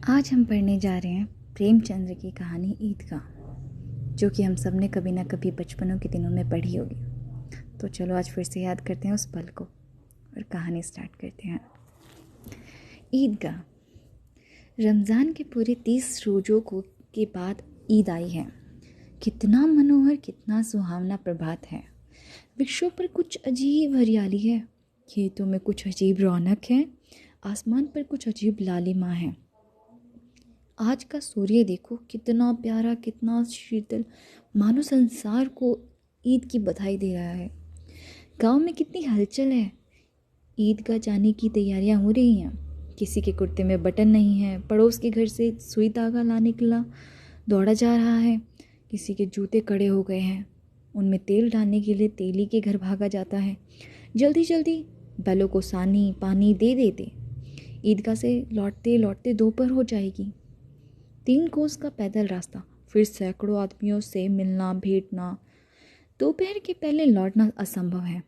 आज हम पढ़ने जा रहे हैं प्रेमचंद्र की कहानी ईदगाह, जो कि हम सब ने कभी ना कभी बचपनों के दिनों में पढ़ी होगी। तो चलो आज फिर से याद करते हैं उस पल को और कहानी स्टार्ट करते हैं। ईदगाह। रमज़ान के पूरे 30 रोज़ों के बाद ईद आई है। कितना मनोहर, कितना सुहावना प्रभात है। वृक्षों पर कुछ अजीब हरियाली है, खेतों में कुछ अजीब रौनक है, आसमान पर कुछ अजीब लालिमा है। आज का सूर्य देखो, कितना प्यारा, कितना शीतल, मानो संसार को ईद की बधाई दे रहा है। गांव में कितनी हलचल है। ईदगाह जाने की तैयारियां हो रही हैं। किसी के कुर्ते में बटन नहीं है, पड़ोस के घर से सुई धागा लाने के लिए दौड़ा जा रहा है। किसी के जूते कड़े हो गए हैं, उनमें तेल डालने के लिए तेली के घर भागा जाता है। जल्दी जल्दी बैलों को सानी पानी दे देते। ईदगाह से लौटते लौटते दोपहर हो जाएगी। 3 कोस का पैदल रास्ता, फिर सैकड़ों आदमियों से मिलना भेंटना। दोपहर के पहले लौटना असंभव है।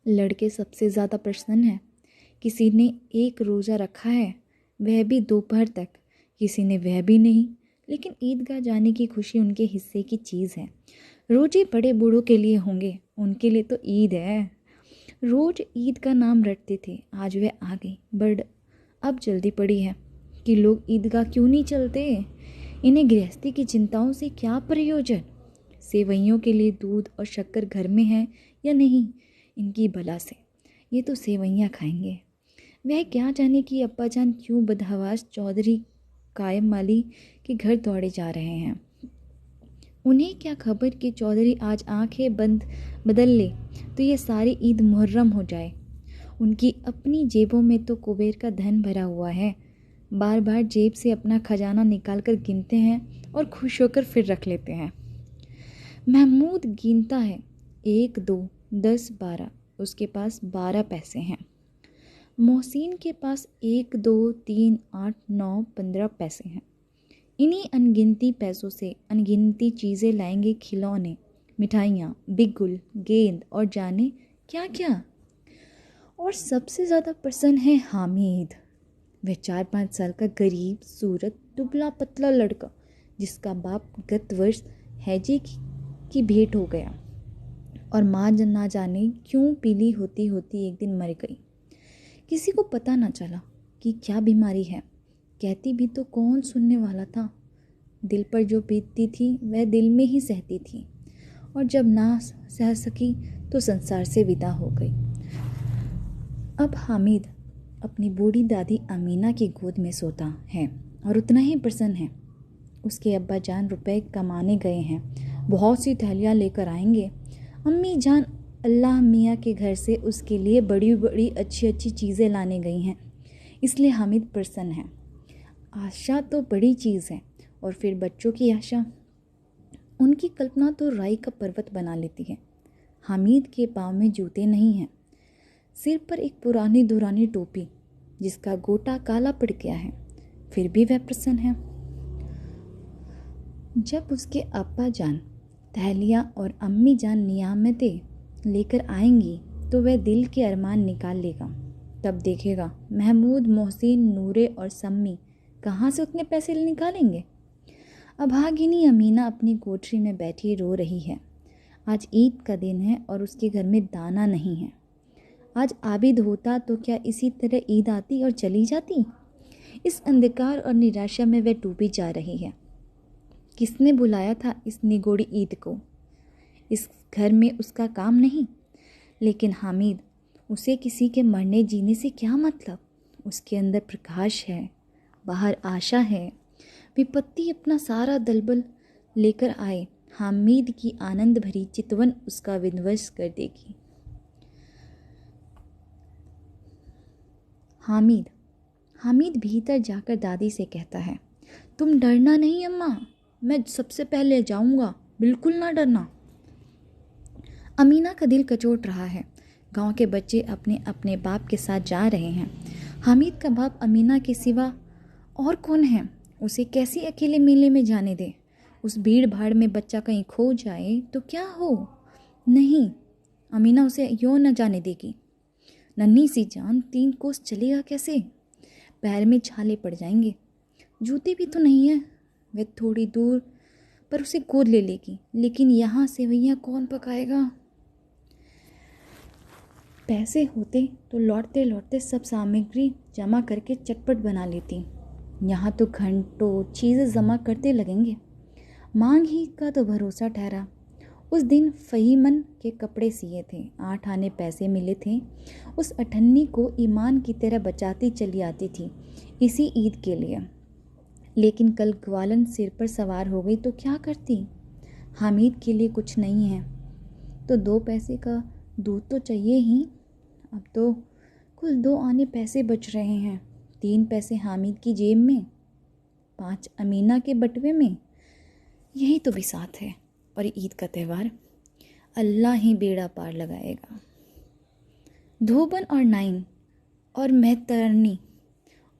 लड़के सबसे ज़्यादा प्रसन्न हैं। किसी ने एक रोज़ा रखा है, वह भी दोपहर तक। किसी ने वह भी नहीं, लेकिन ईदगाह जाने की खुशी उनके हिस्से की चीज़ है। रोज़े बड़े बूढ़ों के लिए होंगे, उनके लिए तो ईद है। रोज़ ईद का नाम रटते थे, आज वह आ गई। बड़ अब जल्दी पड़ी है कि लोग ईदगाह क्यों नहीं चलते। इन्हें गृहस्थी की चिंताओं से क्या प्रयोजन। सेवइयों के लिए दूध और शक्कर घर में है या नहीं, इनकी भला से। ये तो सेवइयाँ खाएंगे। वह क्या जाने कि अब्बा जान क्यों बदहवास चौधरी कायम माली के घर दौड़े जा रहे हैं। उन्हें क्या खबर कि चौधरी आज आंखें बंद बदल ले तो ये सारी ईद मुहर्रम हो जाए। उनकी अपनी जेबों में तो कुबेर का धन भरा हुआ है। बार बार जेब से अपना खजाना निकालकर गिनते हैं और खुश होकर फिर रख लेते हैं। महमूद गिनता है, 1 2 10 12। उसके पास 12 पैसे हैं। मोहसिन के पास 1 2 3 8 9 15 पैसे हैं। इन्हीं अनगिनती पैसों से अनगिनती चीज़ें लाएंगे, खिलौने, मिठाइयाँ, बिगुल, गेंद और जाने क्या क्या। और सबसे ज़्यादा प्रसन्न है हामिद। वह 4-5 साल का गरीब सूरत दुबला पतला लड़का, जिसका बाप गत वर्ष हैजे की भेंट हो गया और माँ ना जाने क्यों पीली होती होती एक दिन मर गई। किसी को पता न चला कि क्या बीमारी है। कहती भी तो कौन सुनने वाला था। दिल पर जो बीतती थी वह दिल में ही सहती थी, और जब ना सह सकी तो संसार से विदा हो गई। अब हामिद अपनी बूढ़ी दादी अमीना की गोद में सोता है और उतना ही प्रसन्न है। उसके अब्बा जान रुपए कमाने गए हैं, बहुत सी थैलियाँ लेकर आएंगे। अम्मी जान अल्लाह मियाँ के घर से उसके लिए बड़ी बड़ी अच्छी अच्छी चीज़ें लाने गई हैं, इसलिए हामिद प्रसन्न है। आशा तो बड़ी चीज़ है, और फिर बच्चों की आशा, उनकी कल्पना तो राई का पर्वत बना लेती है। हामिद के पाँव में जूते नहीं हैं, सिर पर एक पुरानी दुरानी टोपी जिसका गोटा काला पड़ गया है, फिर भी वह प्रसन्न है। जब उसके अब्बा जान थैलियाँ और अम्मी जान नियामतें लेकर आएंगी तो वह दिल के अरमान निकाल लेगा। तब देखेगा महमूद, मोहसिन, नूरे और सम्मी कहाँ से उतने पैसे निकालेंगे। अभागिनी अमीना अपनी कोठरी में बैठी रो रही है। आज ईद का दिन है और उसके घर में दाना नहीं है। आज आबिद होता तो क्या इसी तरह ईद आती और चली जाती। इस अंधकार और निराशा में वह डूबी जा रही है। किसने बुलाया था इस निगोड़ी ईद को। इस घर में उसका काम नहीं, लेकिन हामिद, उसे किसी के मरने जीने से क्या मतलब। उसके अंदर प्रकाश है, बाहर आशा है। विपत्ति अपना सारा दलबल लेकर आए, हामिद की आनंद भरी चितवन उसका विध्वंस कर देगी। हामिद भीतर जाकर दादी से कहता है, तुम डरना नहीं अम्मा, मैं सबसे पहले जाऊंगा, बिल्कुल ना डरना। अमीना का दिल कचोट रहा है। गांव के बच्चे अपने अपने बाप के साथ जा रहे हैं। हामिद का बाप अमीना के सिवा और कौन है। उसे कैसे अकेले मेले में जाने दे। उस भीड़ भाड़ में बच्चा कहीं खो जाए तो क्या हो। नहीं, अमीना उसे यूं न जाने देगी। नन्ही सी जान 3 कोस चलेगा कैसे। पैर में छाले पड़ जाएंगे। जूते भी तो नहीं है। वह थोड़ी दूर पर उसे गोद ले लेगी, लेकिन यहाँ सेवइयाँ कौन पकाएगा? पैसे होते तो लौटते लौटते सब सामग्री जमा करके चटपट बना लेती। यहाँ तो घंटों चीज़ें जमा करते लगेंगे। मांग ही का तो भरोसा ठहरा। उस दिन फ़हीमन के कपड़े सिए थे, 8 आने पैसे मिले थे। उस अठन्नी को ईमान की तरह बचाती चली आती थी इसी ईद के लिए। लेकिन कल ग्वालन सिर पर सवार हो गई तो क्या करती? हामिद के लिए कुछ नहीं है तो 2 पैसे का दूध तो चाहिए ही। अब तो कुल 2 आने पैसे बच रहे हैं। 3 पैसे हामिद की जेब में, 5 अमीना के बटुए में। यही तो बिसात है। और ईद का त्यौहार अल्लाह ही बेड़ा पार लगाएगा। धोबन और नाइन और मेहतरनी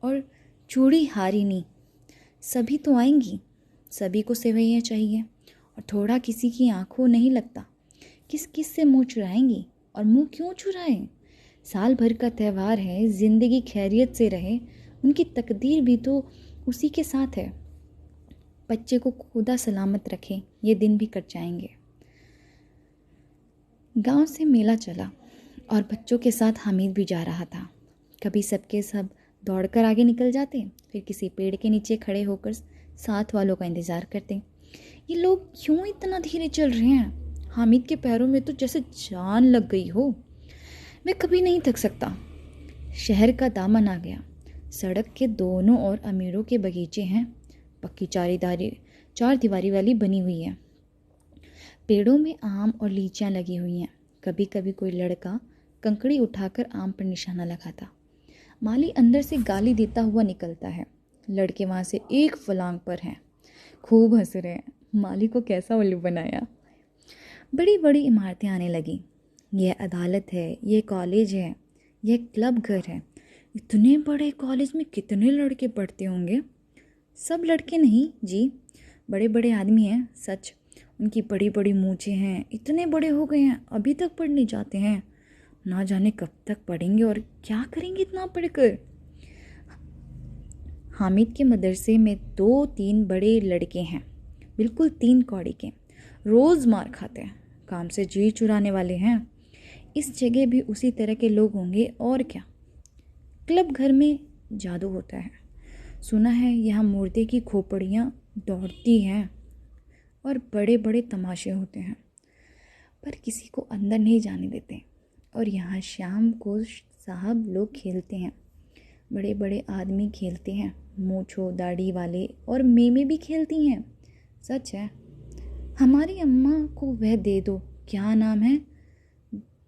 और चूड़ी हारिनी सभी तो आएंगी। सभी को सेवइयाँ चाहिए और थोड़ा किसी की आंखों नहीं लगता। किस किस से मुँह चुराएंगी? और मुँह क्यों चुराएं? साल भर का त्यौहार है, ज़िंदगी खैरियत से रहे। उनकी तकदीर भी तो उसी के साथ है। बच्चे को खुदा सलामत रखे, ये दिन भी कट जाएंगे। गांव से मेला चला और बच्चों के साथ हामिद भी जा रहा था। कभी सबके सब दौड़कर आगे निकल जाते, फिर किसी पेड़ के नीचे खड़े होकर साथ वालों का इंतज़ार करते। ये लोग क्यों इतना धीरे चल रहे हैं? हामिद के पैरों में तो जैसे जान लग गई हो। मैं कभी नहीं थक सकता। शहर का दामन आ गया। सड़क के दोनों ओर अमीरों के बगीचे हैं। पक्की चार दीवारी वाली बनी हुई है। पेड़ों में आम और लीचियाँ लगी हुई हैं। कभी कभी कोई लड़का कंकड़ी उठाकर आम पर निशाना लगाता। माली अंदर से गाली देता हुआ निकलता है। लड़के वहाँ से एक फलांग पर हैं, खूब हंस रहे हैं। माली को कैसा उल्लू बनाया। बड़ी बड़ी इमारतें आने लगी। यह अदालत है, यह कॉलेज है, यह क्लब घर है। इतने बड़े कॉलेज में कितने लड़के पढ़ते होंगे? सब लड़के नहीं जी, बड़े बड़े आदमी हैं। सच, उनकी बड़ी बड़ी मूंछें हैं। इतने बड़े हो गए हैं, अभी तक पढ़ने जाते हैं। ना जाने कब तक पढ़ेंगे और क्या करेंगे इतना पढ़कर। हामिद के मदरसे में 2-3 बड़े लड़के हैं, बिल्कुल 3 कौड़ी के। रोज़ मार खाते हैं, काम से जी चुराने वाले हैं। इस जगह भी उसी तरह के लोग होंगे और क्या। क्लब घर में जादू होता है। सुना है यहाँ मुर्दे की खोपड़ियाँ दौड़ती हैं और बड़े बड़े तमाशे होते हैं, पर किसी को अंदर नहीं जाने देते। और यहाँ शाम को साहब लोग खेलते हैं, बड़े बड़े आदमी खेलते हैं, मूंछों दाढ़ी वाले, और मेमे भी खेलती हैं। सच है। हमारी अम्मा को वह दे दो, क्या नाम है,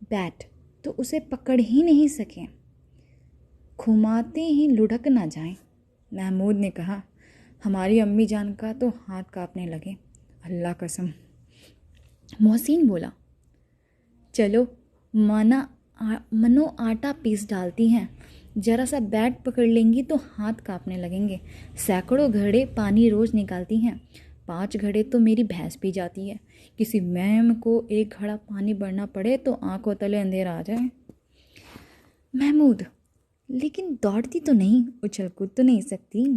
बैट, तो उसे पकड़ ही नहीं सकें, घुमाते ही लुढ़क ना जाएं। महमूद ने कहा। हमारी अम्मी जान का तो हाथ कांपने लगे। अल्लाह कसम। मोहसिन बोला, चलो मनो आटा पीस डालती हैं, जरा सा बैट पकड़ लेंगी तो हाथ कांपने लगेंगे। सैकड़ों घड़े पानी रोज़ निकालती हैं, 5 घड़े तो मेरी भैंस पी जाती है। किसी मैम को 1 घड़ा पानी भरना पड़े तो आंखों तले अंधेरा आ जाए। महमूद, लेकिन दौड़ती तो नहीं, उछल कूद तो नहीं सकती।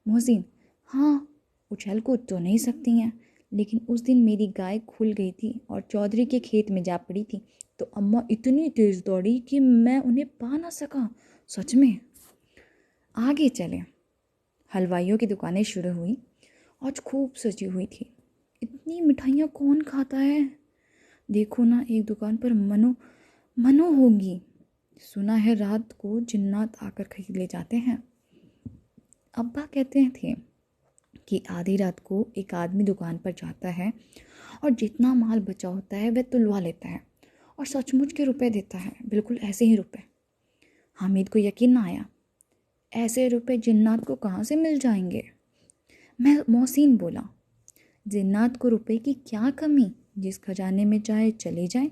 मोहसिन, हाँ, उछल कूद तो नहीं सकती हैं, लेकिन उस दिन मेरी गाय खुल गई थी और चौधरी के खेत में जा पड़ी थी तो अम्मा इतनी तेज़ दौड़ी कि मैं उन्हें पा ना सका। सच में। आगे चले। हलवाइयों की दुकानें शुरू हुई। आज खूब सजी हुई थी। इतनी मिठाइयाँ कौन खाता है? देखो ना, एक दुकान पर मनो होगी। सुना है रात को जिन्नात आकर खरीद ले जाते हैं। अब्बा कहते थे कि आधी रात को एक आदमी दुकान पर जाता है और जितना माल बचा होता है वह तुलवा लेता है और सचमुच के रुपए देता है, बिल्कुल ऐसे ही रुपए। हामिद को यकीन ना आया। ऐसे रुपए जिन्नात को कहाँ से मिल जाएंगे? मोहसिन बोला, जिन्नात को रुपए की क्या कमी, जिस खजाने में चाहे चले जाएं,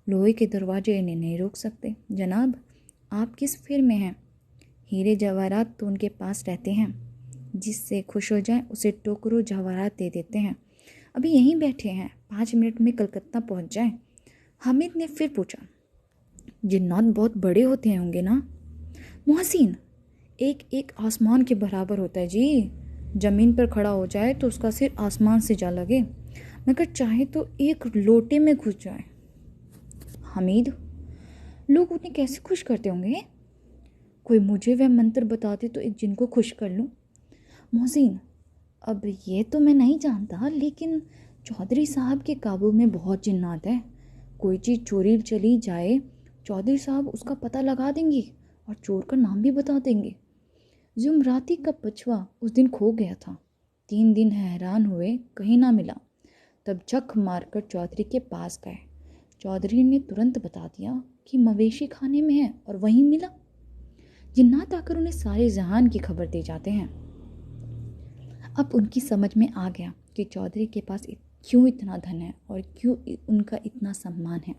लोहे के दरवाजे इन्हें नहीं रोक सकते। जनाब, आप किस फिर में हैं? हीरे जवाहरात तो उनके पास रहते हैं, जिससे खुश हो जाएं उसे टोकरो जवाहरात दे देते हैं। अभी यहीं बैठे हैं, 5 मिनट में कलकत्ता पहुंच जाएं। हामिद ने फिर पूछा, जिन्नात बहुत बड़े होते होंगे ना? मोहसिन, एक एक आसमान के बराबर होता है जी। ज़मीन पर खड़ा हो जाए तो उसका सिर आसमान से जा लगे, मगर चाहे तो एक लोटे में घुस जाए। हामिद, लोग उन्हें कैसे खुश करते होंगे? कोई मुझे वह मंत्र बताते तो एक जिन को खुश कर लूं। मोहसिन, अब ये तो मैं नहीं जानता, लेकिन चौधरी साहब के काबू में बहुत जिन्नात है। कोई चीज़ चोरी चली जाए, चौधरी साहब उसका पता लगा देंगे और चोर का नाम भी बता देंगे। जुमराती का बछवा उस दिन खो गया था। 3 दिन हैरान हुए, कहीं ना मिला। तब झक मारकर चौधरी के पास गए। चौधरी ने तुरंत बता दिया कि मवेशी खाने में है और वहीं मिला। जिन्नात आकर उन्हें सारे जहान की खबर दे जाते हैं। अब उनकी समझ में आ गया कि चौधरी के पास क्यों इतना धन है और क्यों उनका इतना सम्मान है।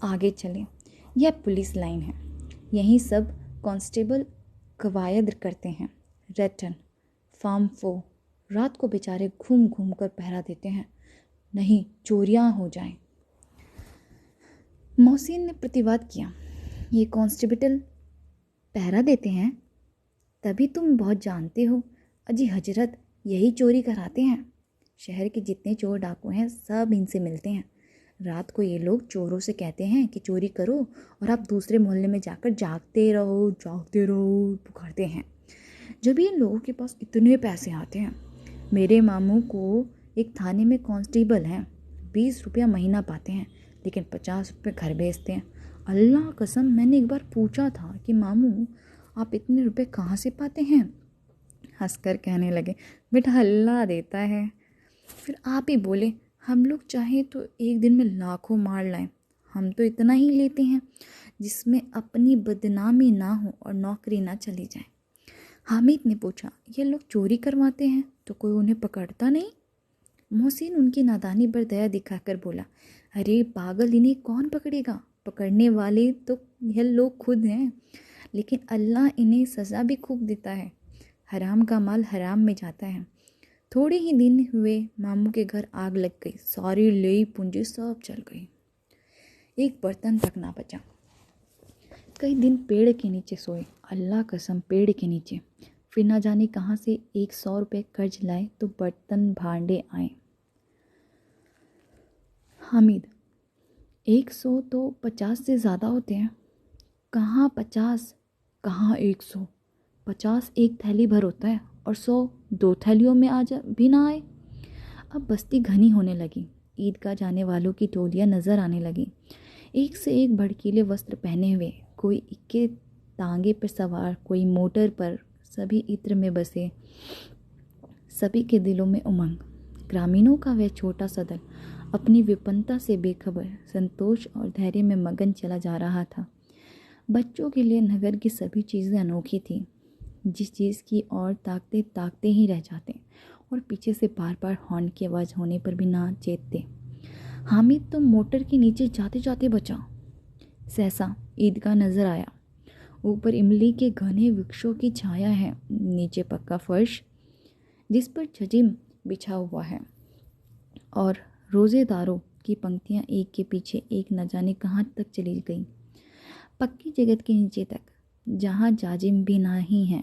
आगे चलें, यह पुलिस लाइन है। यहीं सब कांस्टेबल कवायद करते हैं। रेटन, फार्म 4 रात को बेचारे घूम घूम कर पहरा देते हैं, नहीं चोरियां हो जाएं। मोहसिन ने प्रतिवाद किया, ये कांस्टेबल पहरा देते हैं? तभी तुम बहुत जानते हो। अजी हजरत, यही चोरी कराते हैं। शहर के जितने चोर डाकू हैं सब इनसे मिलते हैं। रात को ये लोग चोरों से कहते हैं कि चोरी करो, और आप दूसरे मोहल्ले में जाकर जागते रहो पुकारते हैं। जब इन लोगों के पास इतने पैसे आते हैं, मेरे मामू को एक थाने में कांस्टेबल हैं, 20 रुपया महीना पाते हैं, लेकिन 50 रुपये घर भेजते हैं। अल्लाह कसम, मैंने एक बार पूछा था कि मामू आप इतने रुपए कहाँ से पाते हैं? हंसकर कहने लगे, बेटा अल्लाह देता है। फिर आप ही बोले, हम लोग चाहें तो एक दिन में लाखों मार लाएं, हम तो इतना ही लेते हैं जिसमें अपनी बदनामी ना हो और नौकरी ना चली जाए। हामिद ने पूछा, ये लोग चोरी करवाते हैं तो कोई उन्हें पकड़ता नहीं? मोहसिन उनकी नादानी पर दया दिखाकर बोला, अरे पागल, इन्हें कौन पकड़ेगा? पकड़ने वाले तो यह लोग खुद हैं, लेकिन अल्लाह इन्हें सज़ा भी खूब देता है। हराम का माल हराम में जाता है। थोड़े ही दिन हुए मामू के घर आग लग गई, सारी लेई पूंजी सब जल गई, एक बर्तन तक ना बचा। कई दिन पेड़ के नीचे सोए, अल्लाह कसम पेड़ के नीचे। फिर ना जाने कहाँ से 100 रुपये कर्ज लाए तो बर्तन भांडे आए। हामिद, 100 तो 50 से ज़्यादा होते हैं। कहाँ 50, कहाँ 100। 50 एक थैली भर होता है और 100 2 थैलियों में आ जा भी ना आए। अब बस्ती घनी होने लगी। ईदगाह जाने वालों की टोलियाँ नज़र आने लगी, एक से एक भड़कीले वस्त्र पहने हुए, कोई इक्के तांगे पर सवार, कोई मोटर पर, सभी इत्र में बसे, सभी के दिलों में उमंग। ग्रामीणों का वह छोटा सा दल अपनी विपन्नता से बेखबर, संतोष और धैर्य में मगन चला जा रहा था। बच्चों के लिए नगर की सभी चीज़ें अनोखी थीं, जिस चीज़ की ओर ताकते ताकते ही रह जाते और पीछे से बार बार हॉर्न की आवाज़ होने पर भी ना चेतते। हामिद तो मोटर के नीचे जाते जाते बचा। सहसा ईदगाह नज़र आया। ऊपर इमली के घने वृक्षों की छाया है, नीचे पक्का फर्श जिस पर जजिम बिछा हुआ है, और रोज़ेदारों की पंक्तियां एक के पीछे एक न जाने कहाँ तक चली गईं, पक्की जगत के नीचे तक, जहाँ जाजिम भी नहीं है।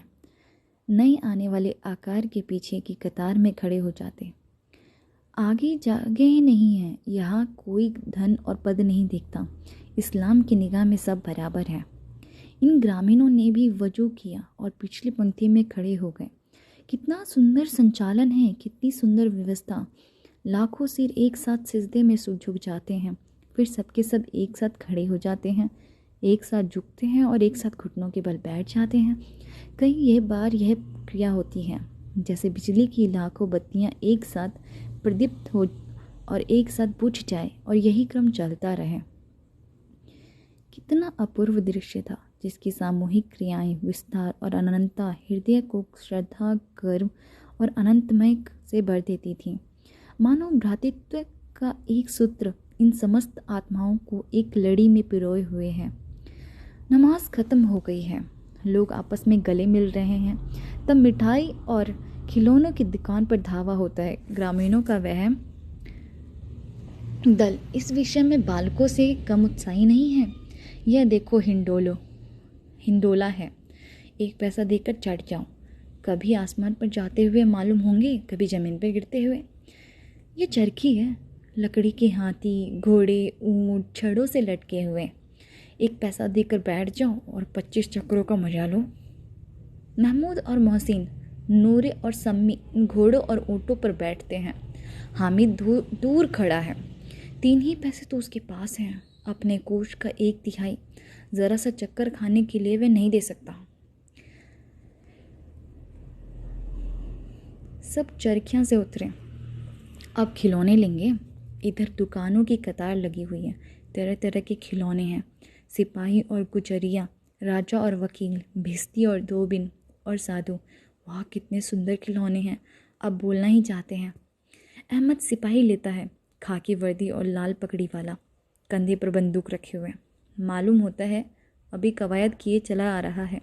नए आने वाले आकार के पीछे की कतार में खड़े हो जाते। आगे जगह ही नहीं है, यहाँ कोई धन और पद नहीं दिखता। इस्लाम की निगाह में सब बराबर है। इन ग्रामीणों ने भी वजू किया और पिछली पंक्ति में खड़े हो गए। कितना सुंदर संचालन है, कितनी सुंदर व्यवस्था। लाखों सिर एक साथ सिजदे में झुक जाते हैं, फिर सबके सब एक साथ खड़े हो जाते हैं, एक साथ झुकते हैं और एक साथ घुटनों के बल बैठ जाते हैं। कई यह बार यह क्रिया होती है जैसे बिजली की लाखों बत्तियां एक साथ प्रदीप्त हो और एक साथ बुझ जाए और यही क्रम चलता रहे। कितना अपूर्व दृश्य था, जिसकी सामूहिक क्रियाएं, विस्तार और अनंतता हृदय को श्रद्धा, गर्व और अनंतमय से भर देती थी। मानव भ्रातृत्व का एक सूत्र इन समस्त आत्माओं को एक लड़ी में पिरोए हुए है। नमाज खत्म हो गई है, लोग आपस में गले मिल रहे हैं, तब मिठाई और खिलौनों की दुकान पर धावा होता है। ग्रामीणों का वह दल इस विषय में बालकों से कम उत्साही नहीं है। यह देखो हिंडोला है, एक पैसा देकर चढ़ जाऊं, कभी आसमान पर जाते हुए मालूम होंगे, कभी ज़मीन पर गिरते हुए। ये चरखी है, लकड़ी के हाथी, घोड़े, ऊंट छड़ों से लटके हुए। एक पैसा देकर बैठ जाओ और 25 चक्रों का मजा लो। महमूद और मोहसिन, नूरे और सम्मी इन घोड़ों और ऊँटों पर बैठते हैं। हामिद दूर खड़ा है। 3 ही पैसे तो उसके पास हैं। अपने कोष का 1/3 ज़रा सा चक्कर खाने के लिए वह नहीं दे सकता। सब चरखियाँ से उतरे, अब खिलौने लेंगे। इधर दुकानों की कतार लगी हुई है, तरह तरह के खिलौने हैं। सिपाही और गुजरिया, राजा और वकील, भिस्ती और धोबिन और साधु। वाह कितने सुंदर खिलौने हैं, अब बोलना ही चाहते हैं। अहमद सिपाही लेता है, खाकी वर्दी और लाल पगड़ी वाला, कंधे पर बंदूक रखे हुए। मालूम होता है अभी कवायद किए चला आ रहा है।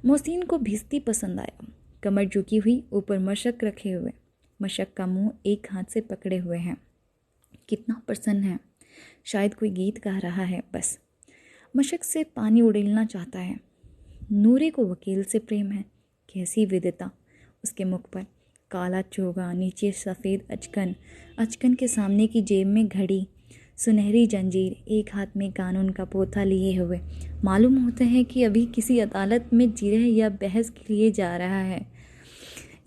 मोहसिन को भिस्ती पसंद आया, कमर झुकी हुई, ऊपर मशक रखे हुए। मशक का मुंह एक हाथ से पकड़े हुए हैं। कितना प्रसन्न है, शायद कोई गीत गा रहा है। बस मशक से पानी उड़ेलना चाहता है। नूरे को वकील से प्रेम है। कैसी विदिता उसके मुख पर, काला चोगा, नीचे सफ़ेद अचकन, अचकन के सामने की जेब में घड़ी, सुनहरी जंजीर, एक हाथ में कानून का पोथा लिए हुए। मालूम होता है कि अभी किसी अदालत में जिरह या बहस के लिए जा रहा है।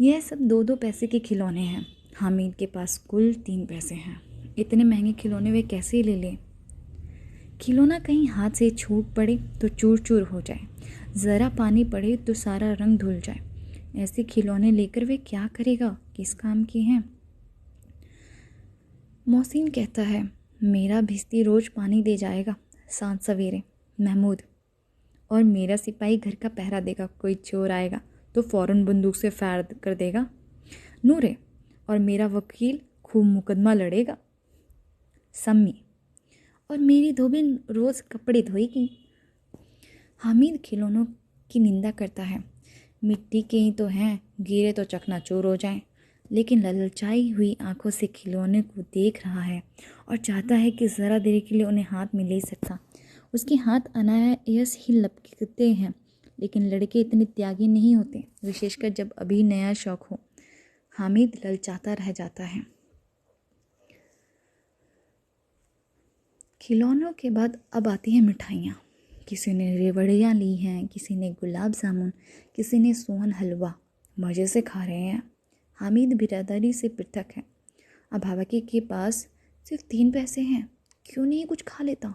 यह सब 2-2 पैसे के खिलौने हैं। हामिद के पास कुल 3 पैसे हैं। इतने महंगे खिलौने वे कैसे ले ले? खिलौना कहीं हाथ से छूट पड़े तो चूर चूर हो जाए, ज़रा पानी पड़े तो सारा रंग धुल जाए। ऐसे खिलौने लेकर वे क्या करेगा, किस काम के हैं? मोहसिन कहता है, मेरा भिस्ती रोज़ पानी दे जाएगा सांझ सवेरे महमूद, और मेरा सिपाही घर का पहरा देगा। कोई चोर आएगा तो फ़ौरन बंदूक से फायर कर देगा। नूरे, और मेरा वकील खूब मुकदमा लड़ेगा। सम्मी, और मेरी धोबिन रोज़ कपड़े धोएगी। हामिद खिलौनों की निंदा करता है। मिट्टी के ही तो हैं, गिरे तो चकनाचूर हो जाएं। लेकिन ललचाई हुई आंखों से खिलौने को देख रहा है और चाहता है कि ज़रा देर के लिए उन्हें हाथ में ले सकता। उसके हाथ अनायास ही लपकते हैं, लेकिन लड़के इतने त्यागी नहीं होते, विशेषकर जब अभी नया शौक हो। हामिद ललचाता रह जाता है। खिलौनों के बाद अब आती हैं मिठाइयाँ। किसी ने रेवड़ियाँ ली हैं, किसी ने गुलाब जामुन, किसी ने सोहन हलवा। मज़े से खा रहे हैं। हामिद बिरादरी से पृथक है। अभावकी के पास सिर्फ 3 पैसे हैं, क्यों नहीं कुछ खा लेता?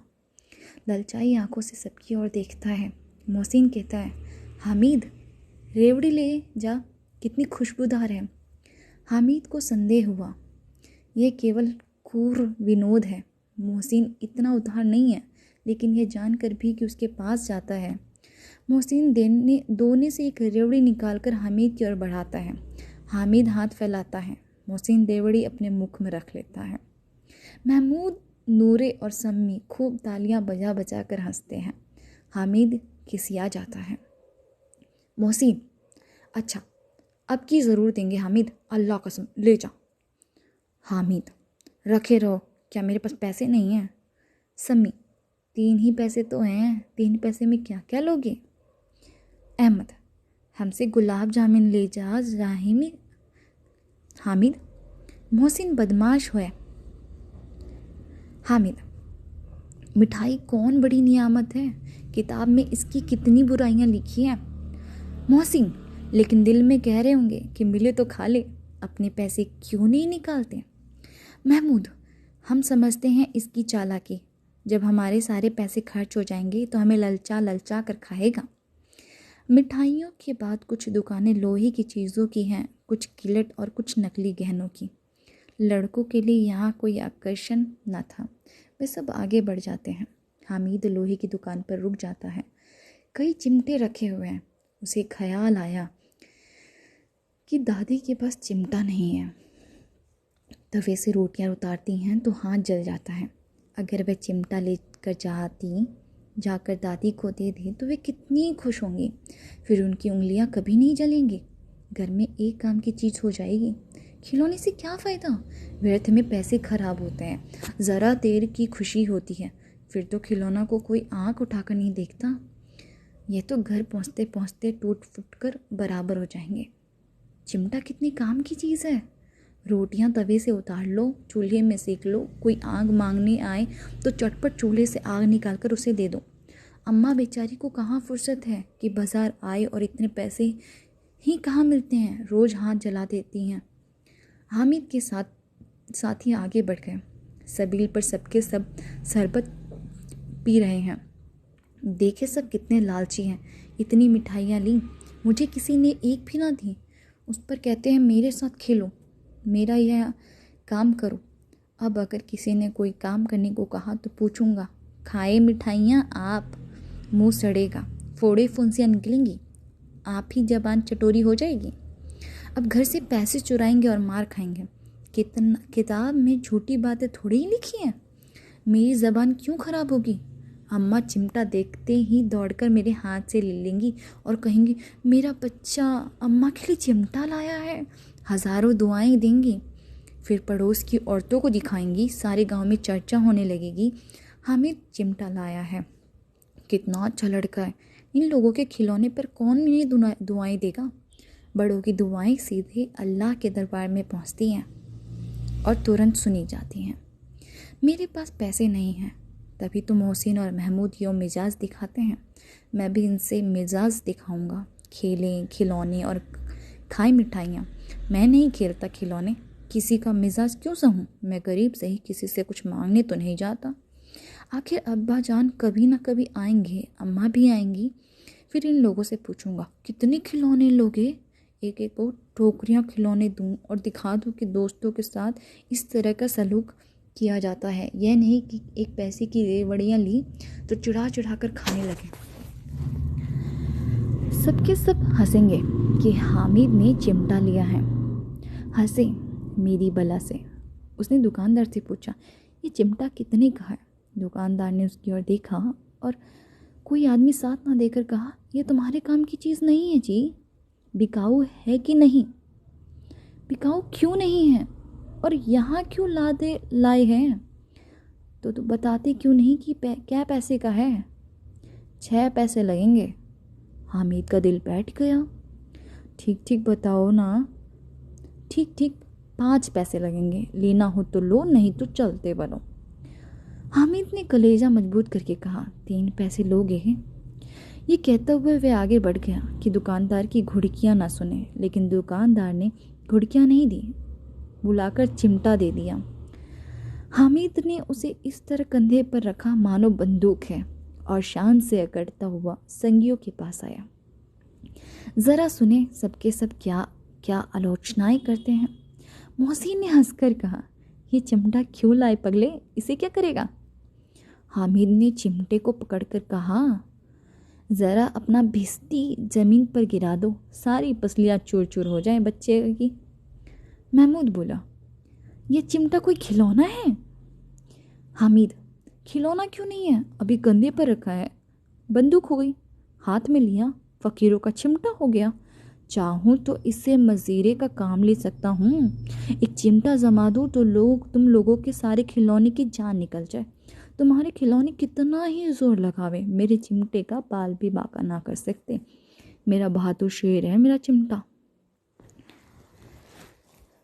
ललचाई आंखों से सबकी ओर देखता है। मोहसिन कहता है, हामिद रेवड़ी ले जा, कितनी खुशबूदार है। हामिद को संदेह हुआ, यह केवल क्रूर विनोद है। मोहसिन इतना उदार नहीं है, लेकिन यह जानकर भी कि उसके पास जाता है। मोहसिन दोने से एक रेवड़ी निकालकर हामिद की ओर बढ़ाता है। हामिद हाथ फैलाता है। मोहसिन रेवड़ी अपने मुख में रख लेता है। महमूद, नूरे और सम्मी खूब तालियां बजा बजा कर हंसते हैं। हामिद खिसिया जाता है। मोहसिन, अच्छा अब की ज़रूर देंगे हामिद, अल्लाह कसम ले जा। हामिद, रखे रहो, क्या मेरे पास पैसे नहीं हैं? सम्मी, 3 ही पैसे तो हैं, 3 पैसे में क्या क्या लोगे? अहमद, हमसे गुलाब जामुन ले जा जाहिमी। हामिद, मोहसिन बदमाश है। हामिद, मिठाई कौन बड़ी नियामत है, किताब में इसकी कितनी बुराइयां लिखी हैं। मोहसिन, लेकिन दिल में कह रहे होंगे कि मिले तो खा ले, अपने पैसे क्यों नहीं निकालते? महमूद, हम समझते हैं इसकी चालाकी, जब हमारे सारे पैसे खर्च हो जाएंगे तो हमें ललचा ललचा कर खाएगा। मिठाइयों के बाद कुछ दुकानें लोहे की चीज़ों की हैं, कुछ गिलट और कुछ नकली गहनों की। लड़कों के लिए यहाँ कोई आकर्षण न था, वे सब आगे बढ़ जाते हैं। हामिद लोहे की दुकान पर रुक जाता है। कई चिमटे रखे हुए हैं। उसे ख्याल आया कि दादी के पास चिमटा नहीं है। तवे से रोटियां उतारती हैं तो हाथ जल जाता है। अगर वह चिमटा लेकर जाकर दादी को दे दे तो वे कितनी खुश होंगी। फिर उनकी उंगलियां कभी नहीं जलेंगी। घर में एक काम की चीज़ हो जाएगी। खिलौने से क्या फ़ायदा, व्यर्थ में पैसे खराब होते हैं। ज़रा देर की खुशी होती है, फिर तो खिलौना को कोई आँख उठाकर नहीं देखता। ये तो घर पहुँचते पहुँचते टूट फूट कर बराबर हो जाएंगे। चिमटा कितनी काम की चीज़ है। रोटियां तवे से उतार लो, चूल्हे में सेक लो, कोई आग मांगने आए तो चटपट चूल्हे से आग निकाल कर उसे दे दो। अम्मा बेचारी को कहाँ फुर्सत है कि बाज़ार आए और इतने पैसे ही कहाँ मिलते हैं, रोज़ हाथ जला देती हैं। हामिद के साथ ही आगे बढ़ गए। सबील पर सबके सब शरबत पी रहे हैं। देखे सब कितने लालची हैं। इतनी मिठाइयाँ ली, मुझे किसी ने एक भी ना दी। उस पर कहते हैं मेरे साथ खेलो, मेरा यह काम करो। अब अगर किसी ने कोई काम करने को कहा तो पूछूंगा, खाए मिठाइयाँ आप? मुंह सड़ेगा, फोड़े फुंसियाँ निकलेंगी, आप ही जबान चटोरी हो जाएगी। अब घर से पैसे चुराएंगे और मार खाएंगे। कितना किताब में झूठी बातें थोड़ी ही लिखी हैं। मेरी ज़बान क्यों ख़राब होगी? अम्मा चिमटा देखते ही दौड़कर मेरे हाथ से ले लेंगी और कहेंगी, मेरा बच्चा अम्मा के लिए चिमटा लाया है। हज़ारों दुआएं देंगी। फिर पड़ोस की औरतों को दिखाएंगी, सारे गांव में चर्चा होने लगेगी, हामिद चिमटा लाया है। कितना अच्छा लड़का है। इन लोगों के खिलौने पर कौन इन्हें दुआएं देगा? बड़ों की दुआएं सीधे अल्लाह के दरबार में पहुंचती हैं और तुरंत सुनी जाती हैं। मेरे पास पैसे नहीं हैं, तभी तो मोहसिन और महमूद यो मिजाज दिखाते हैं। मैं भी इनसे मिजाज दिखाऊंगा। खेलें खिलौने और खाए मिठाइयाँ। मैं नहीं खेलता खिलौने, किसी का मिजाज क्यों सहूँ? मैं गरीब से ही किसी से कुछ मांगने तो नहीं जाता। आखिर अब्बा जान कभी ना कभी आएंगे, अम्मा भी आएंगी। फिर इन लोगों से पूछूंगा, कितने खिलौने लोगे? एक एक को टोकरियाँ खिलौने दूँ और दिखा दूँ कि दोस्तों के साथ इस तरह का सलूक किया जाता है। यह नहीं कि एक पैसे की रेवड़ियाँ ली तो चुरा चुरा कर खाने लगे। सबके सब हंसेंगे कि हामिद ने चिमटा लिया है। हंसे मेरी बला से। उसने दुकानदार से पूछा, ये चिमटा कितने का है? दुकानदार ने उसकी ओर देखा और कोई आदमी साथ ना देकर कहा, यह तुम्हारे काम की चीज़ नहीं है जी। बिकाऊ है कि नहीं? बिकाऊ क्यों नहीं है और यहाँ क्यों लाए हैं? तो बताते क्यों नहीं कि क्या पैसे का है? 6 पैसे लगेंगे। हामिद का दिल बैठ गया। ठीक ठीक बताओ ना। ठीक ठीक 5 पैसे लगेंगे, लेना हो तो लो, नहीं तो चलते बनो। हामिद ने कलेजा मजबूत करके कहा, 3 पैसे लोगे? ये कहते हुए वे आगे बढ़ गया कि दुकानदार की घुड़कियाँ ना सुने। लेकिन दुकानदार ने घुड़कियाँ नहीं दी, बुलाकर चिमटा दे दिया। हामिद ने उसे इस तरह कंधे पर रखा मानो बंदूक है और शान से अकड़ता हुआ संगियों के पास आया। ज़रा सुने सबके सब क्या क्या आलोचनाएं करते हैं। मोहसिन ने हंसकर कहा, ये चिमटा क्यों लाए पगले, इसे क्या करेगा? हामिद ने चिमटे को पकड़कर कहा, ज़रा अपना भिस्ती ज़मीन पर गिरा दो, सारी पसलियाँ चूर चूर हो जाएं बच्चे की। महमूद बोला, यह चिमटा कोई खिलौना है? हामिद, खिलौना क्यों नहीं है, अभी कंधे पर रखा है। बंदूक हो गई, हाथ में लिया, फ़कीरों का चिमटा हो गया। चाहूँ तो इससे मज़ीरे का काम ले सकता हूँ। एक चिमटा जमा दूँ तो तुम लोगों के सारे खिलौने की जान निकल जाए। तुम्हारे खिलौने कितना ही जोर लगावे, मेरे चिमटे का बाल भी बाका ना कर सकते। मेरा बहादुर शेर है मेरा चिमटा।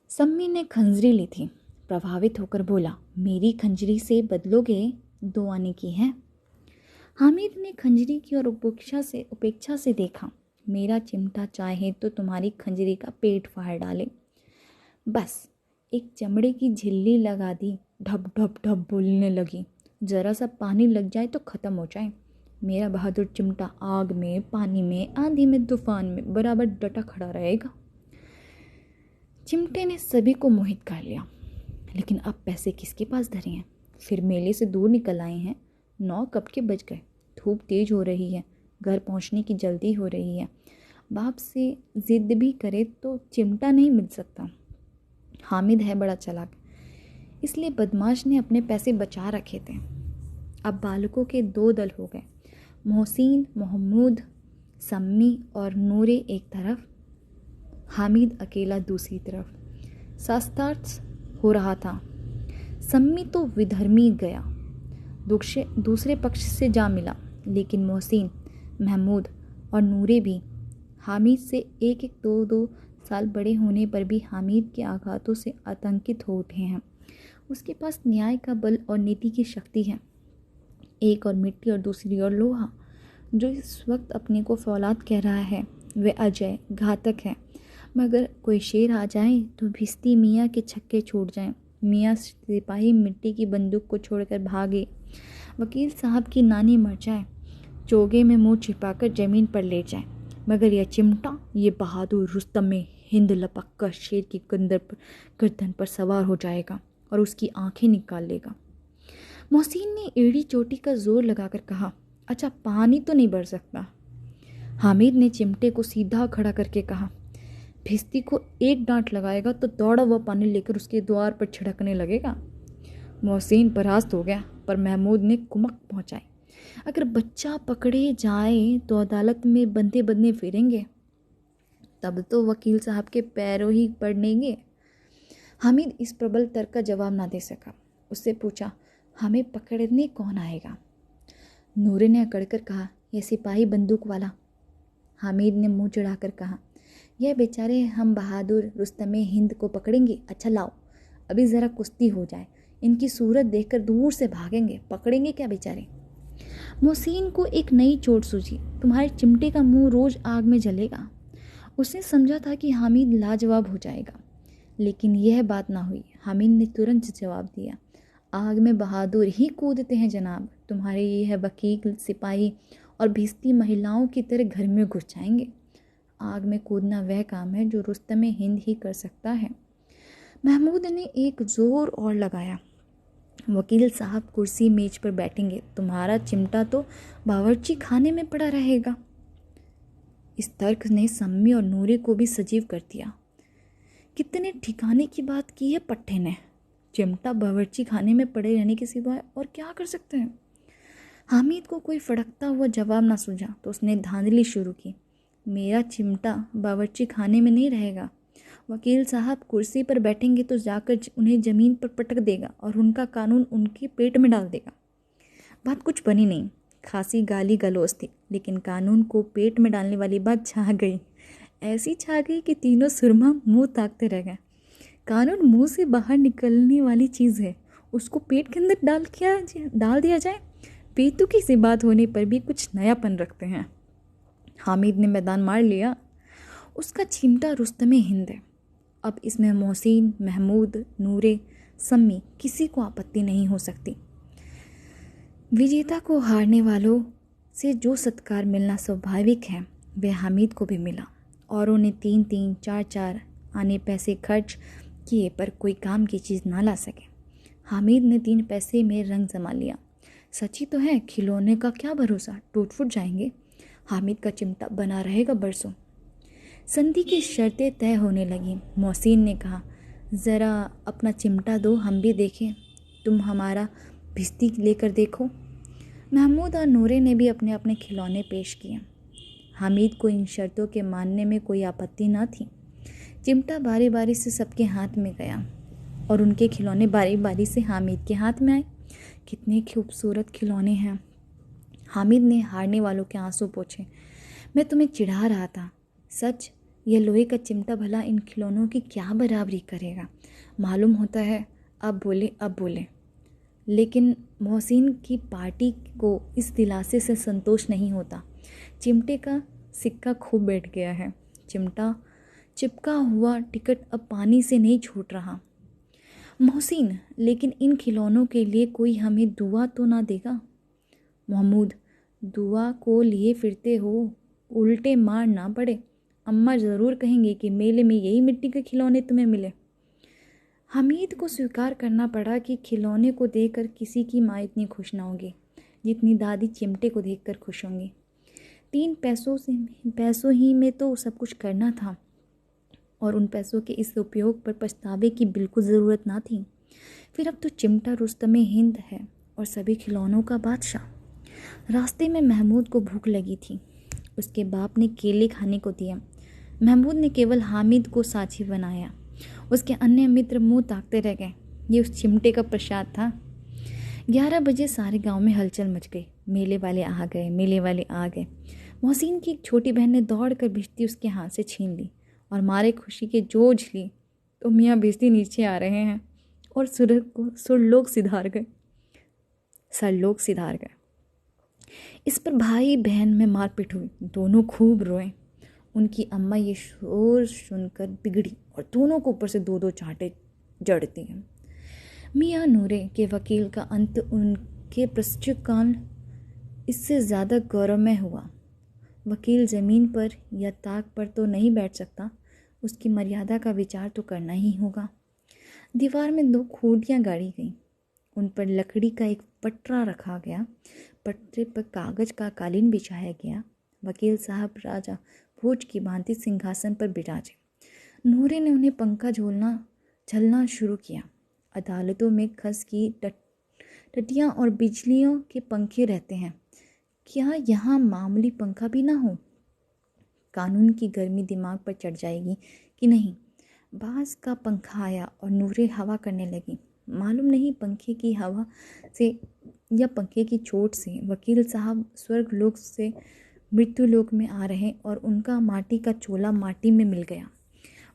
सम्मी ने खंजरी ली थी, प्रभावित होकर बोला, मेरी खंजरी से बदलोगे? 2 आने की है। हामिद ने खंजरी की और उपेक्षा से देखा। मेरा चिमटा चाहे तो तुम्हारी खंजरी का पेट फाड़ डाले। बस एक चमड़े की झिल्ली लगा दी, ढप ढप ढप बोलने लगी। ज़रा सा पानी लग जाए तो ख़त्म हो जाए। मेरा बहादुर चिमटा आग में, पानी में, आंधी में, तूफान में बराबर डटा खड़ा रहेगा। चिमटे ने सभी को मोहित कर लिया। लेकिन अब पैसे किसके पास धरे हैं? फिर मेले से दूर निकल आए हैं। 9 कब के बज गए। धूप तेज हो रही है, घर पहुंचने की जल्दी हो रही है। बाप से जिद भी करे तो चिमटा नहीं मिल सकता। हामिद है बड़ा चालाक, इसलिए बदमाश ने अपने पैसे बचा रखे थे। अब बालकों के 2 दल हो गए, मोहसिन, महमूद, सम्मी और नूरे एक तरफ, हामिद अकेला दूसरी तरफ। शास्त्रार्थ हो रहा था। सम्मी तो विधर्मी गया, दूसरे पक्ष से जा मिला, लेकिन मोहसिन महमूद और नूरे भी हामिद से एक एक दो दो साल बड़े होने पर भी हामिद के आघातों से आतंकित हो उठे हैं। उसके पास न्याय का बल और नीति की शक्ति है। एक और मिट्टी और दूसरी और लोहा। जो इस वक्त अपने को फौलाद कह रहा है वह अजय घातक है, मगर कोई शेर आ जाए तो भिश्ती मियाँ के छक्के छूट जाएं। मियाँ सिपाही मिट्टी की बंदूक को छोड़कर भागे, वकील साहब की नानी मर जाए, चोगे में मुंह छिपाकर जमीन पर लेट जाए, मगर यह चिमटा, ये बहादुर रुस्तम में हिंद लपक कर शेर की गर्दन पर सवार हो जाएगा और उसकी आंखें निकाल लेगा। मोहसिन ने एड़ी चोटी का जोर लगाकर कहा, अच्छा पानी तो नहीं बढ़ सकता। हामिद ने चिमटे को सीधा खड़ा करके कहा, भिश्ती को एक डांट लगाएगा तो दौड़ा हुआ पानी लेकर उसके द्वार पर छिड़कने लगेगा। मोहसिन परास्त हो गया, पर महमूद ने कुमक पहुंचाई, अगर बच्चा पकड़े जाए तो अदालत में बंदे बंदे फिरेंगे, तब तो वकील साहब के पैरों ही पड़ेंगे। हामिद इस प्रबल तर्क का जवाब ना दे सका। उससे पूछा, हमें पकड़ने कौन आएगा? नूरे ने अकड़कर कहा, यह सिपाही बंदूक वाला। हामिद ने मुंह चढ़ाकर कहा, यह बेचारे हम बहादुर रुस्तम हिंद को पकड़ेंगे। अच्छा लाओ, अभी ज़रा कुश्ती हो जाए, इनकी सूरत देखकर दूर से भागेंगे, पकड़ेंगे क्या बेचारे। मोहसिन को एक नई चोट सूझी, तुम्हारे चिमटे का मुंह रोज आग में जलेगा। उसने समझा था कि हामिद लाजवाब हो जाएगा, लेकिन यह बात ना हुई। हामिद ने तुरंत जवाब दिया, आग में बहादुर ही कूदते हैं जनाब, तुम्हारे यह वकील सिपाही और भिश्ती महिलाओं की तरह घर में घुस जाएंगे। आग में कूदना वह काम है जो रुस्तम हिंद ही कर सकता है। महमूद ने एक जोर और लगाया, वकील साहब कुर्सी मेज पर बैठेंगे, तुम्हारा चिमटा तो बावर्ची खाने में पड़ा रहेगा। इस तर्क ने सम्मी और नूरे को भी सजीव कर दिया। कितने ठिकाने की बात की है पट्टे ने, चिमटा बावर्ची खाने में पड़े रहने के सिवाय और क्या कर सकते हैं। हामिद को कोई फड़कता हुआ जवाब ना सूझा तो उसने धांधली शुरू की, मेरा चिमटा बावर्ची खाने में नहीं रहेगा, वकील साहब कुर्सी पर बैठेंगे तो जाकर उन्हें ज़मीन पर पटक देगा और उनका कानून उनके पेट में डाल देगा। बात कुछ बनी नहीं, खासी गाली गलौज थी, लेकिन कानून को पेट में डालने वाली बात छा गई। ऐसी छा गई कि तीनों सुरमा मुंह ताकते रह गए। कानून मुंह से बाहर निकलने वाली चीज़ है, उसको पेट के अंदर डाल दिया जाए, बेतुकी सी बात होने पर भी कुछ नयापन रखते हैं। हामिद ने मैदान मार लिया, उसका चिमटा रुस्तम हिंद है। अब इसमें मोहसिन, महमूद, नूरे, सम्मी किसी को आपत्ति नहीं हो सकती। विजेता को हारने वालों से जो सत्कार मिलना स्वाभाविक है वह हामिद को भी मिला। औरों ने 3-3, 4-4 आने पैसे खर्च किए पर कोई काम की चीज़ ना ला सके। हामिद ने 3 पैसे में रंग जमा लिया। सच्ची तो है, खिलौने का क्या भरोसा, टूट फूट जाएंगे। हामिद का चिमटा बना रहेगा बरसों। संधि की शर्तें तय होने लगीं। मोहसिन ने कहा, ज़रा अपना चिमटा दो, हम भी देखें, तुम हमारा भिश्ती लेकर देखो। महमूद और नूरे ने भी अपने अपने खिलौने पेश किए। हामिद को इन शर्तों के मानने में कोई आपत्ति न थी। चिमटा बारी बारी से सबके हाथ में गया और उनके खिलौने बारी बारी से हामिद के हाथ में आए। कितने खूबसूरत खिलौने हैं। हामिद ने हारने वालों के आंसू पोंछे। मैं तुम्हें चिढ़ा रहा था, सच यह लोहे का चिमटा भला इन खिलौनों की क्या बराबरी करेगा। मालूम होता है अब बोले। लेकिन मोहसिन की पार्टी को इस दिलासे से संतोष नहीं होता। चिमटे का सिक्का खूब बैठ गया है। चिमटा चिपका हुआ टिकट अब पानी से नहीं छूट रहा। मोहसिन, लेकिन इन खिलौनों के लिए कोई हमें दुआ तो ना देगा। महमूद, दुआ को लिए फिरते हो, उल्टे मार ना पड़े। अम्मा ज़रूर कहेंगे कि मेले में यही मिट्टी के खिलौने तुम्हें मिले। हामिद को स्वीकार करना पड़ा कि खिलौने को देखकर किसी की माँ इतनी खुश ना होगी जितनी दादी चिमटे को देखकर खुश होंगी। 3 पैसों ही में तो सब कुछ करना था और उन पैसों के इस उपयोग पर पछतावे की बिल्कुल ज़रूरत ना थी। फिर अब तो चिमटा रुस्तम हिंद है और सभी खिलौनों का बादशाह। रास्ते में महमूद को भूख लगी थी। उसके बाप ने केले खाने को दिया। महमूद ने केवल हामिद को साझी बनाया। उसके अन्य मित्र मुंह ताकते रह गए। ये उस चिमटे का प्रसाद था। 11 बजे सारे गांव में हलचल मच गई। मेले वाले आ गए। मोहसिन की एक छोटी बहन ने दौड़ कर भिश्ती उसके हाथ से छीन ली और मारे खुशी के जोज ली तो मियाँ भिश्ती नीचे आ रहे हैं और सरलोग सिधार गए। इस पर भाई बहन में मारपीट हुई, दोनों खूब रोए। उनकी अम्मा ये शोर सुनकर बिगड़ी और दोनों को ऊपर से दो दो चांटे जड़ती हैं। मियाँ नूरे के वकील का अंत उनके प्रश्चिकाल इससे ज़्यादा गौरवमय हुआ। वकील ज़मीन पर या ताक पर तो नहीं बैठ सकता, उसकी मर्यादा का विचार तो करना ही होगा। दीवार में 2 खूंटियाँ गाड़ी गईं, उन पर लकड़ी का एक पटरा रखा गया, पटरे पर कागज़ का कालीन बिछाया गया। वकील साहब राजा भोज की भांति सिंहासन पर बिराजे। नूरे ने उन्हें पंखा झलना शुरू किया। अदालतों में खस की टटियाँ और बिजलियों के पंखे रहते हैं, क्या यहाँ मामूली पंखा भी ना हो? कानून की गर्मी दिमाग पर चढ़ जाएगी कि नहीं। बाँस का पंखा आया और नूरे हवा करने लगी। मालूम नहीं पंखे की हवा से या पंखे की चोट से वकील साहब स्वर्ग लोक से मृत्यु लोक में आ रहे और उनका माटी का चोला माटी में मिल गया।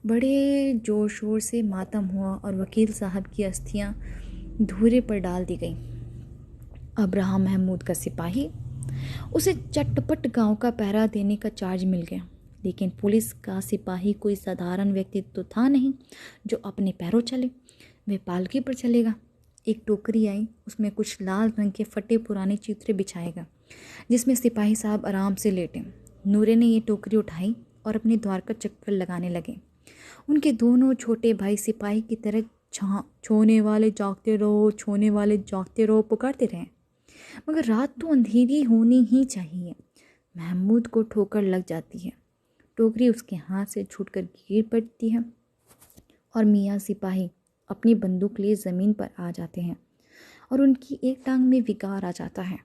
बड़े जोर शोर से मातम हुआ और वकील साहब की अस्थियाँ धूरे पर डाल दी गई। अब्राहम महमूद का सिपाही, उसे चटपट गांव का पहरा देने का चार्ज मिल गया, लेकिन पुलिस का सिपाही कोई साधारण व्यक्ति तो था नहीं जो अपने पैरों चले, वह पालकी पर चलेगा। एक टोकरी आई, उसमें कुछ लाल रंग के फटे पुराने चित्रे बिछाएगा जिसमें सिपाही साहब आराम से लेटे। नूरे ने ये टोकरी उठाई और अपने द्वार का चक्कर लगाने लगे। उनके दोनों छोटे भाई सिपाही की तरह छोने वाले जागते रहो पुकारते रहे, मगर रात तो अंधेरी होनी ही चाहिए। महमूद को ठोकर लग जाती है, टोकरी उसके हाथ से छूटकर गिर पड़ती है और मियाँ सिपाही अपनी बंदूक लिए ज़मीन पर आ जाते हैं और उनकी एक टांग में विकार आ जाता है।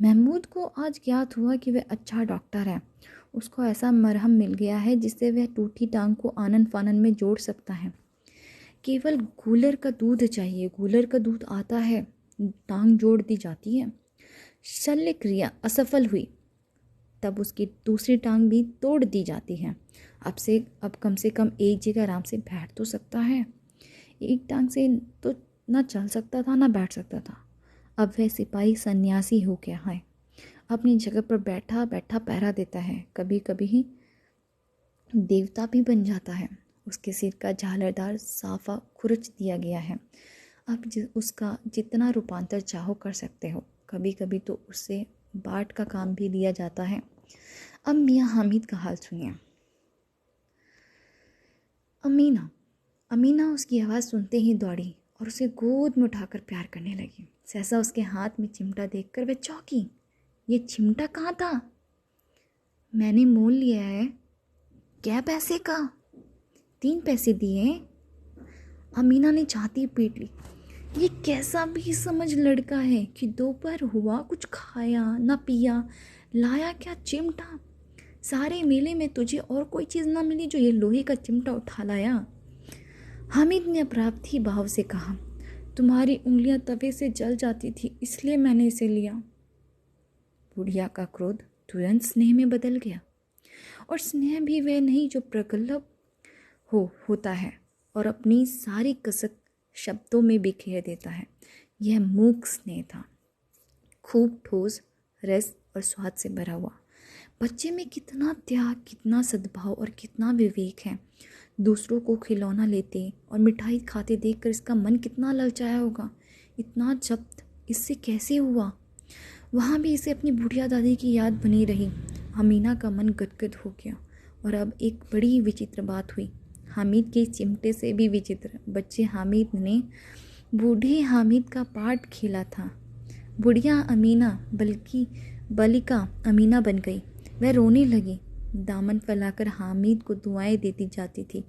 महमूद को आज ज्ञात हुआ कि वह अच्छा डॉक्टर है। उसको ऐसा मरहम मिल गया है जिससे वह टूटी टांग को आनन फानन में जोड़ सकता है। केवल गूलर का दूध चाहिए, गूलर का दूध आता है, टांग जोड़ दी जाती है। शल्य क्रिया असफल हुई तब उसकी दूसरी टांग भी तोड़ दी जाती है। अब कम से कम एक जगह आराम से बैठ तो सकता है। एक टांग से तो ना चल सकता था ना बैठ सकता था। अब वह सिपाही सन्यासी हो गया है, अपनी जगह पर बैठा बैठा पहरा देता है, कभी कभी ही देवता भी बन जाता है। उसके सिर का झालरदार साफा खुरच दिया गया है। अब उसका जितना रूपांतर चाहो कर सकते हो। कभी कभी तो उससे बाट का काम भी लिया जाता है। अब मियाँ हामिद का हाल सुनिए। अमीना उसकी आवाज़ सुनते ही दौड़ी और उसे गोद में उठाकर प्यार करने लगी। सहसा उसके हाथ में चिमटा देखकर वह चौंकी। ये चिमटा कहाँ था? मैंने मोल लिया है। क्या पैसे का? 3 पैसे दिए। अमीना ने छाती पीट ली। ये कैसा भी समझ लड़का है कि दोपहर हुआ, कुछ खाया ना पिया, लाया क्या चिमटा। सारे मेले में तुझे और कोई चीज़ ना मिली जो ये लोहे का चिमटा उठा लाया। हामिद ने अपराधी भाव से कहा, तुम्हारी उंगलियां तवे से जल जाती थी इसलिए मैंने इसे लिया। बुढ़िया का क्रोध तुरंत स्नेह में बदल गया, और स्नेह भी वह नहीं जो प्रगल्भ होता है और अपनी सारी कसक शब्दों में बिखेर देता है। यह मूक स्नेह था, खूब ठोस, रस और स्वाद से भरा हुआ। बच्चे में कितना त्याग, कितना सद्भाव और कितना विवेक है। दूसरों को खिलौना लेते और मिठाई खाते देखकर इसका मन कितना ललचाया होगा। इतना जब्त इससे कैसे हुआ? वहाँ भी इसे अपनी बुढ़िया दादी की याद बनी रही। अमीना का मन गदगद हो गया। और अब एक बड़ी विचित्र बात हुई, हामिद के चिमटे से भी विचित्र। बच्चे हामिद ने बूढ़े हामिद का पार्ट खेला था। बुढ़िया अमीना बलिका अमीना बन गई। वह रोने लगी, दामन फैलाकर हामिद को दुआएं देती जाती थी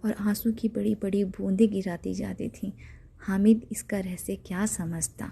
और आंसू की बड़ी बड़ी बूंदें गिराती जाती थी। हामिद इसका रहस्य क्या समझता।